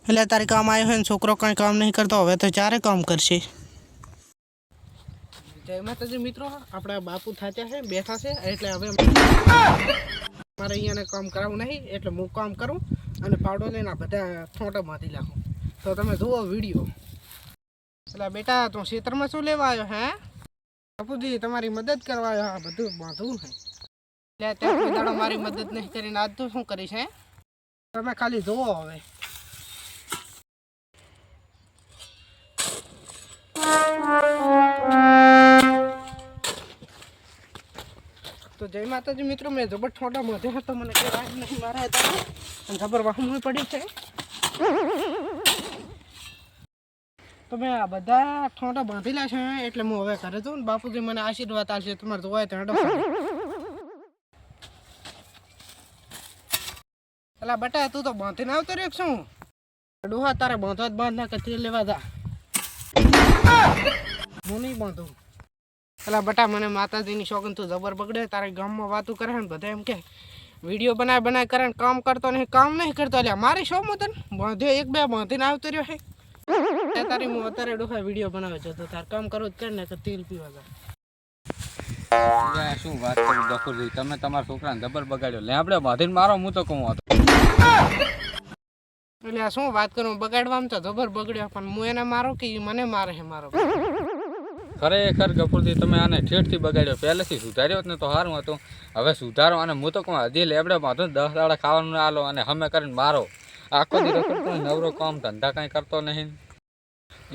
એટલે તારે કામ આવ્યો હોય ને છોકરો કાંઈ કામ નહીં કરતો, હવે તો ચારે કામ કરશે. જય માતાજી મિત્રો, આપણા બાપુ થાચ્યા છે, બેઠા છે, એટલે હવે મારે અહીંયાને કામ કરાવવું નહીં, એટલે હું કામ કરું અને પાવડો લઈને બધા ઠોંટા બાંધી નાખું. તો તમે જુઓ વિડીયો. એટલે બેટા તું ખેતરમાં શું લેવા આવ્યો હે? બાપુજી તમારી મદદ કરવા આવ્યો, આ બધું બાંધવું છે. એટલે ત્યાં કોઈ દાડો મારી મદદ નહીં કરીને આજ તું શું કરીશ હે? તમે ખાલી જુઓ હવે. તો જય માતાજી મિત્રો, મેં જબર ઠોટા બાંધ્યા હતા, મને કઈ રાજ નહીં મારા હતા અને જબર વાહન પડી છે. તો મેં આ બધા ઠોટા બાંધેલા છે, એટલે હું હવે ઘરે જઉં ને બાપુજી મને આશીર્વાદ આપશે. તમારે જોવાય તો હેડો. એટલે બેટા તું તો બાંધીને આવતો રહ્યો શું? ડોહા તારે બાંધવા જ બાંધ ના કે તેલ લેવા જા. હું નહીં બાંધું. એટલે બેટા મને માતાજીની શોખન તું જબર બગડે. તારે ગામમાં વાતું કરે ને બધા એમ કે વિડીયો બનાય કરે ને કામ કરતો નહીં, કામ નહીં કરતો. એટલે મારી શો મતન બાંધ્યો એક બે બાંધીને આવતો રહ્યો હે. તારી હું અત્યારે ડોહા વિડીયો બનાવે છે, તો તાર કામ કરવું જ કરે ને કે તેલ પીવા જા. શું વાત કરી ગફુરજી, તમે તમારા છોકરાને જબર બગાડ્યો. લે આપણે બાંધીને મારો, હું તો કહું હતો. એટલે આ શું વાત કરું, બગાડવામાં તો જબર બગડ્યો, પણ હું એને મારો કે મને મારે હે મારો. ખરેખર ગફુરજી તમે આને ઠેઠથી બગાડ્યો. પહેલેથી સુધાર્યો જ ને તો સારું હતું. હવે સુધારો અને હું તો કહું હજી લેબડે બાંધો 10 દાડા ખાવાનું ના આલો અને હમે કરીને મારો. આખો દિવસ નવરો કામ ધંધા કાંઈ કરતો નહીં.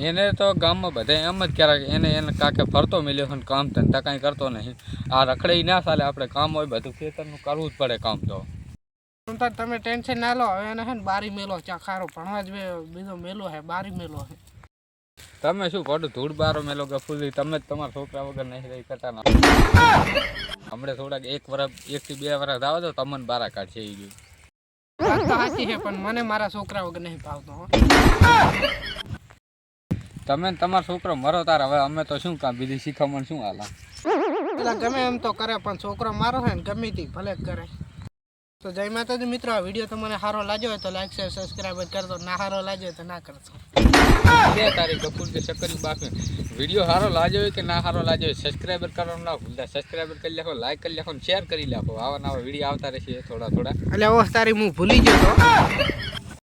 એને તો ગામમાં બધા એમ જ ક્યારેક એને કાકે ફરતો મળ્યો છે, કામ ધંધા કાંઈ કરતો નહીં. આ રખડે ના ચાલે, આપણે કામ હોય બધું ખેતરનું કરવું જ પડે કામ. તો તમે ટેન્શન ના લો, હવે એને હે ને બારી મેલો ચા ખારો ભણવા જ બીજો મેલો હે, બારી મેલો હે. તમે શું ખોટું ધૂળ બારો મેલો ગફુરજી, તમે જ તમારા છોકરા વગર નહીં રહી કરતા ના. હમણાં થોડાક 1 થી 2 વર્ષ આવો તો તમને બારા કાઢશે એ ગયું. વાત તો સાચી છે, પણ મને મારા છોકરા વગર નહીં ભાવતો. તમે તમારો છોકરો મરો તાર, હવે અમે તો શું કામ બીજી શીખવણ શું હાલા. પેલા ગમે એમ તો કરે, પણ છોકરો મારો છે ને ગમે તે ભલે કરે. તો જય માતાજી મિત્રો, આ વિડીયો તમને સારો લાગ્યો હોય તો લાઈક શેર સબસ્ક્રાઈબ કરતો, ના સારો લાગ્યો હોય તો ના કરશો. તારી ગફુરજી શક્કરી બાકી વિડીયો સારો લાગ્યો હોય કે ના સારો લાગ્યો હોય, સબસ્ક્રાઈબર કરવાનું ના ભૂલતા. સબસ્ક્રાઈબર કરી લેખો, લાઈક કરી લેખો, શેર કરી લેખો. આવા નવા વિડીયો આવતા રહેશે થોડા. એટલે તારી હું ભૂલી ગયો તો.